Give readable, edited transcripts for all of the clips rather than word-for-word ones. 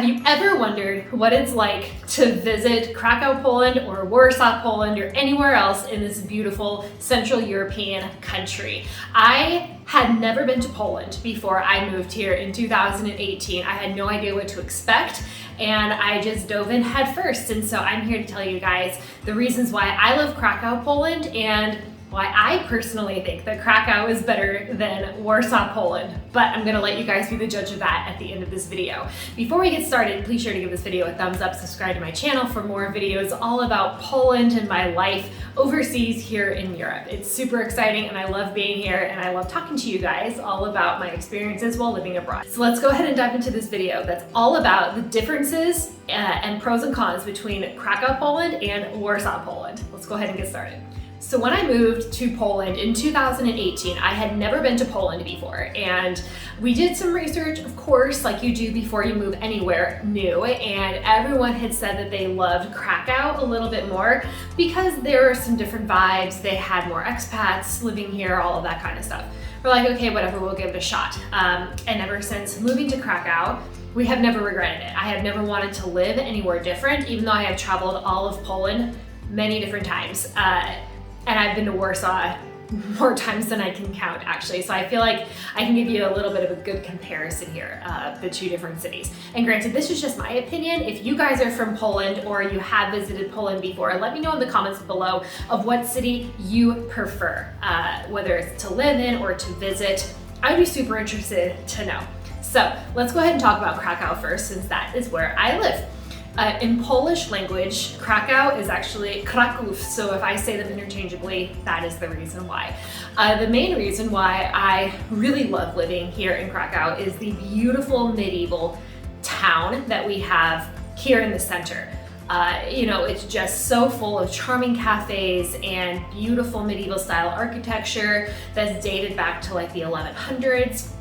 Have you ever wondered what it's like to visit Krakow, Poland, or Warsaw, Poland, or anywhere else in this beautiful Central European country? I had never been to Poland before I moved here in 2018. I had no idea what to expect, and I just dove in head first. And so I'm here to tell you guys the reasons why I love Krakow, Poland, and why I personally think that Krakow is better than Warsaw, Poland. But I'm gonna let you guys be the judge of that at the end of this video. Before we get started, please sure to give this video a thumbs up, subscribe to my channel for more videos all about Poland and my life overseas here in Europe. It's super exciting and I love being here and I love talking to you guys all about my experiences while living abroad. So let's go ahead and dive into this video that's all about the differences and pros and cons between Krakow, Poland and Warsaw, Poland. Let's go ahead and get started. So when I moved to Poland in 2018, I had never been to Poland before, and we did some research, of course, like you do before you move anywhere new, and everyone had said that they loved Krakow a little bit more because there were some different vibes. They had more expats living here, all of that kind of stuff. We're like, okay, whatever, we'll give it a shot. And ever since moving to Krakow, we have never regretted it. I have never wanted to live anywhere different, even though I have traveled all of Poland many different times. And I've been to Warsaw more times than I can count, actually. So I feel like I can give you a little bit of a good comparison here, the two different cities. And granted, this is just my opinion. If you guys are from Poland or you have visited Poland before, let me know in the comments below of what city you prefer, whether it's to live in or to visit. I'd be super interested to know. So let's go ahead and talk about Krakow first, since that is where I live. In Polish language, Krakow is actually Kraków, so if I say them interchangeably, that is the reason why. The main reason why I really love living here in Krakow is the beautiful medieval town that we have here in the center. You know, it's just so full of charming cafes and beautiful medieval style architecture that's dated back to like the 1100s.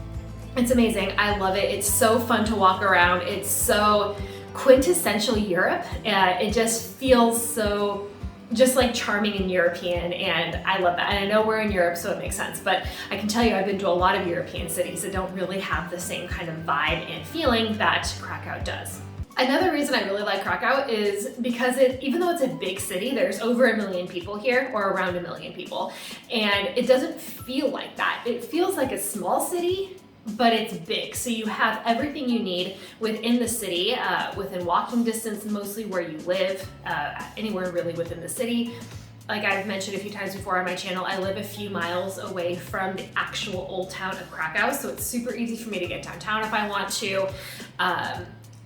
It's amazing, I love it. It's so fun to walk around. It's so quintessential Europe. It just feels so just like charming and European, and I love that. And I know we're in Europe, so it makes sense, but I can tell you I've been to a lot of European cities that don't really have the same kind of vibe and feeling that Krakow does. Another reason I really like Krakow is because even though it's a big city, there's over 1 million people here, or around 1 million people, and it doesn't feel like that. It feels like a small city, but it's big. So you have everything you need within the city, within walking distance, mostly where you live, anywhere really within the city. Like I've mentioned a few times before on my channel, I live a few miles away from the actual old town of Krakow, so it's super easy for me to get downtown if I want to.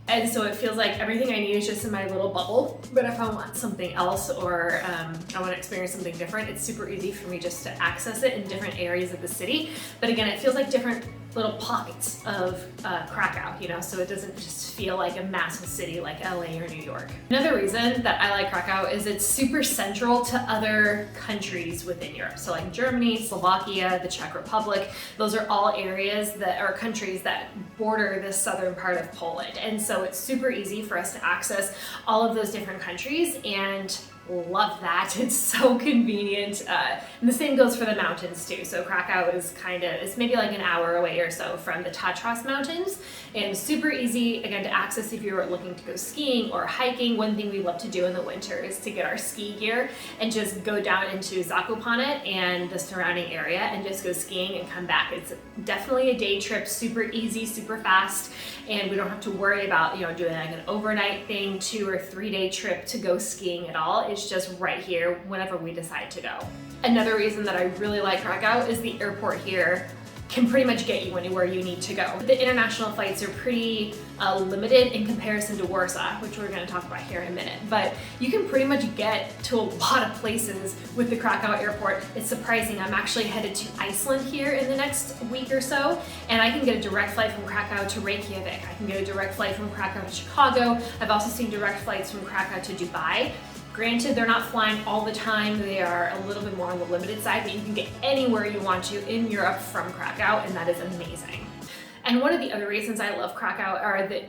And so it feels like everything I need is just in my little bubble. But if I want something else, or I want to experience something different, it's super easy for me just to access it in different areas of the city. But again, it feels like different little pockets of Krakow, you know, so it doesn't just feel like a massive city like LA or New York. Another reason that I like Krakow is it's super central to other countries within Europe. So like Germany, Slovakia, the Czech Republic, those are all areas that are countries that border the southern part of Poland. And so it's super easy for us to access all of those different countries, and love that. It's so convenient. And the same goes for the mountains too. So Krakow is it's maybe like an hour away or so from the Tatras mountains, and super easy again to access if you're looking to go skiing or hiking. One thing we love to do in the winter is to get our ski gear and just go down into Zakopane and the surrounding area and just go skiing and come back. It's definitely a day trip, super easy, super fast, and we don't have to worry about, you know, doing like an overnight thing, 2 or 3 day trip to go skiing at all. It's just right here whenever we decide to go. Another reason that I really like Krakow is the airport here can pretty much get you anywhere you need to go. The international flights are pretty limited in comparison to Warsaw, which we're going to talk about here in a minute. But you can pretty much get to a lot of places with the Krakow airport. It's surprising. I'm actually headed to Iceland here in the next week or so, and I can get a direct flight from Krakow to Reykjavik. I can get a direct flight from Krakow to Chicago. I've also seen direct flights from Krakow to Dubai. Granted, they're not flying all the time. They are a little bit more on the limited side, but you can get anywhere you want to in Europe from Krakow, and that is amazing. And one of the other reasons I love Krakow are the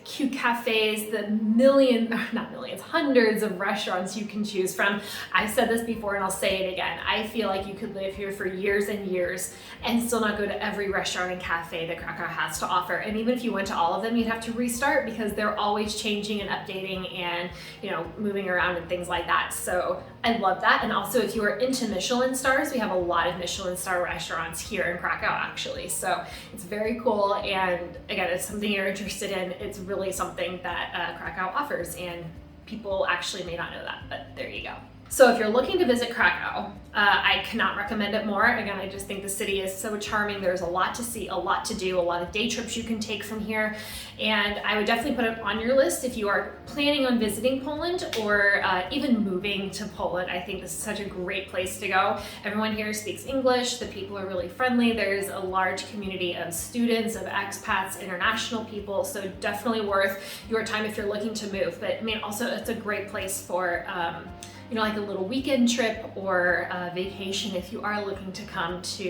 cute cafes, the hundreds of restaurants you can choose from. I've said this before and I'll say it again. I feel like you could live here for years and years and still not go to every restaurant and cafe that Krakow has to offer. And even if you went to all of them, you'd have to restart because they're always changing and updating and, you know, moving around and things like that. So I love that. And also, if you are into Michelin stars, we have a lot of Michelin star restaurants here in Krakow actually. So it's very cool. And again, it's something you're interested in. It's really something that Krakow offers, and people actually may not know that, but there you go. So if you're looking to visit Krakow, I cannot recommend it more. Again, I just think the city is so charming. There's a lot to see, a lot to do, a lot of day trips you can take from here. And I would definitely put it on your list if you are planning on visiting Poland or even moving to Poland. I think this is such a great place to go. Everyone here speaks English. The people are really friendly. There's a large community of students, of expats, international people. So definitely worth your time if you're looking to move. But I mean, also it's a great place for you know, like a little weekend trip or vacation if you are looking to come to,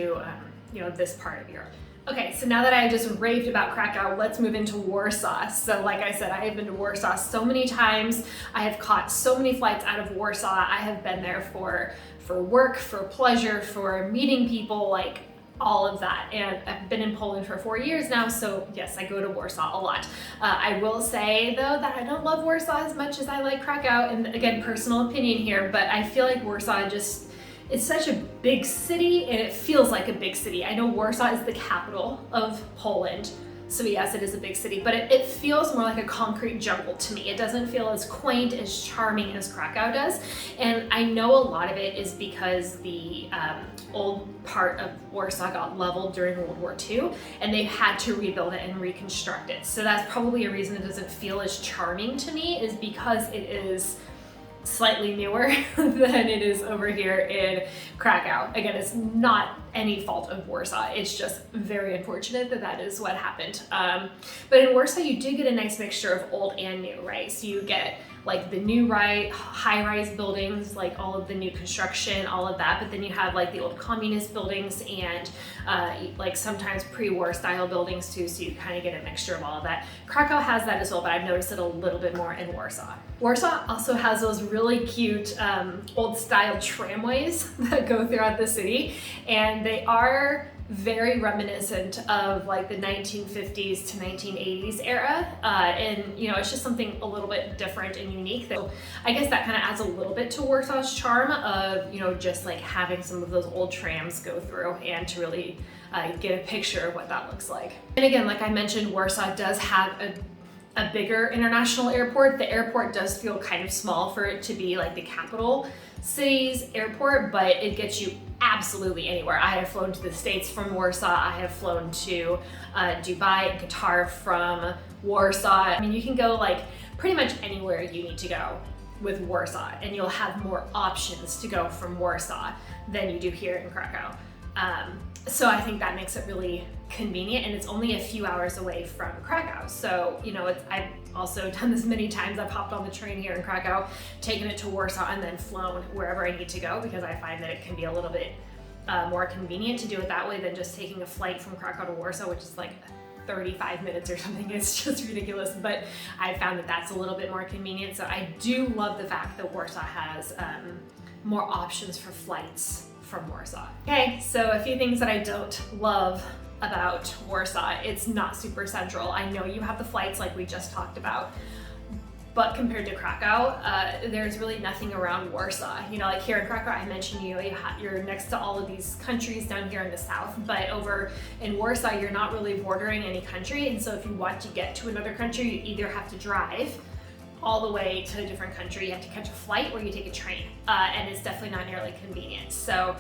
you know, this part of Europe. Okay, so now that I just raved about Krakow, let's move into Warsaw. So like I said, I have been to Warsaw so many times. I have caught so many flights out of Warsaw. I have been there for work, for pleasure, for meeting people, like all of that. And I've been in Poland for 4 years now, so yes, I go to Warsaw a lot. I will say though that I don't love Warsaw as much as I like Krakow, and again, personal opinion here, but I feel like Warsaw it's such a big city and it feels like a big city. I know Warsaw is the capital of Poland, so yes, it is a big city, but it feels more like a concrete jungle to me. It doesn't feel as quaint, as charming as Krakow does. And I know a lot of it is because the old part of Warsaw got leveled during World War II, and they've had to rebuild it and reconstruct it. So that's probably a reason it doesn't feel as charming to me, is because it is slightly newer than it is over here in Krakow. Again, it's not any fault of Warsaw. It's just very unfortunate that that is what happened. But in Warsaw, you do get a nice mixture of old and new, right? So you get like the new high-rise buildings, like all of the new construction, all of that, but then you have like the old communist buildings and like sometimes pre-war style buildings too, so you kind of get a mixture of all of that. Krakow has that as well, but I've noticed it a little bit more in Warsaw. Warsaw also has those really cute old style tramways that go throughout the city, and they are very reminiscent of like the 1950s to 1980s era, and you know, it's just something a little bit different and unique. So I guess that kind of adds a little bit to Warsaw's charm of, you know, just like having some of those old trams go through and to really get a picture of what that looks like. And again, like I mentioned, Warsaw does have a bigger international airport. The airport does feel kind of small for it to be like the capital city's airport, but it gets you absolutely anywhere. I have flown to the States from Warsaw. I have flown to Dubai and Qatar from Warsaw. I mean, you can go like pretty much anywhere you need to go with Warsaw, and you'll have more options to go from Warsaw than you do here in Krakow. So I think that makes it really convenient, and it's only a few hours away from Krakow. So, you know, I've also done this many times. I've hopped on the train here in Krakow, taken it to Warsaw, and then flown wherever I need to go, because I find that it can be a little bit more convenient to do it that way than just taking a flight from Krakow to Warsaw, which is like 35 minutes or something. It's just ridiculous, but I found that that's a little bit more convenient. So I do love the fact that Warsaw has more options for flights from Warsaw. Okay, so a few things that I don't love about Warsaw. It's not super central. I know you have the flights like we just talked about, but compared to Krakow, there's really nothing around Warsaw. You know, like here in Krakow, I mentioned you're next to all of these countries down here in the south, but over in Warsaw, you're not really bordering any country, and so if you want to get to another country, you either have to drive all the way to a different country, you have to catch a flight, or you take a train, and it's definitely not nearly convenient. So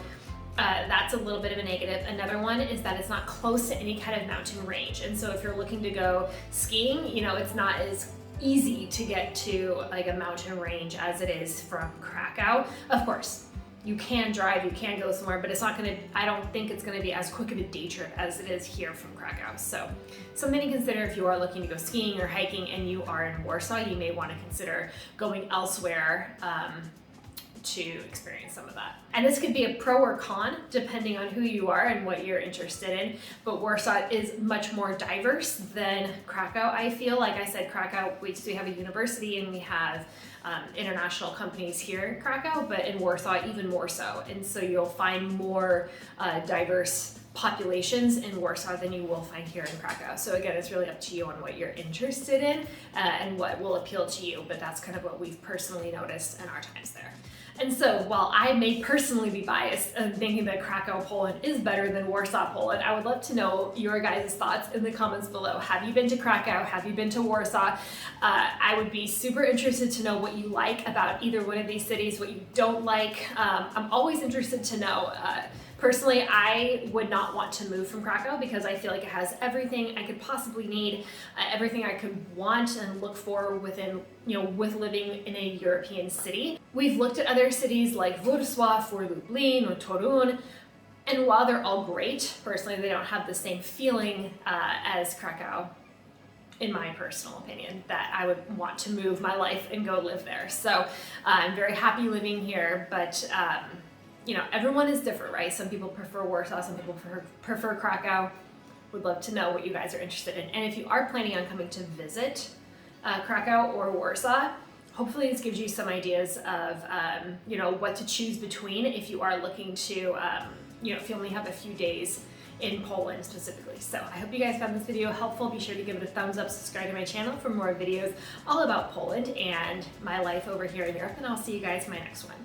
that's a little bit of a negative. Another one is that it's not close to any kind of mountain range, and so if you're looking to go skiing, you know, it's not as easy to get to like a mountain range as it is from Krakow. Of course, you can drive, you can go somewhere, but it's not gonna, I don't think it's gonna be as quick of a day trip as it is here from Krakow. So something to consider if you are looking to go skiing or hiking and you are in Warsaw, you may wanna consider going elsewhere to experience some of that. And this could be a pro or con depending on who you are and what you're interested in, but Warsaw is much more diverse than Krakow. I feel, like I said, Krakow, we have a university and we have international companies here in Krakow, but in Warsaw even more so. And so you'll find more diverse populations in Warsaw than you will find here in Krakow. So again, it's really up to you on what you're interested in and what will appeal to you, but that's kind of what we've personally noticed in our times there. And so while I may personally be biased in thinking that Krakow, Poland is better than Warsaw, Poland, I would love to know your guys' thoughts in the comments below. Have you been to Krakow? Have you been to Warsaw? I would be super interested to know what you like about either one of these cities, what you don't like. I'm always interested to know. Personally, I would not want to move from Krakow because I feel like it has everything I could possibly need, everything I could want and look for within, with living in a European city. We've looked at other cities like Warsaw or Lublin or Torun, and while they're all great, personally, they don't have the same feeling as Krakow, in my personal opinion, that I would want to move my life and go live there. So I'm very happy living here, but everyone is different, right? Some people prefer Warsaw, some people prefer Krakow. Would love to know what you guys are interested in. And if you are planning on coming to visit Krakow or Warsaw, hopefully this gives you some ideas of, what to choose between if you are looking to, if you only have a few days in Poland specifically. So I hope you guys found this video helpful. Be sure to give it a thumbs up, subscribe to my channel for more videos all about Poland and my life over here in Europe, and I'll see you guys in my next one.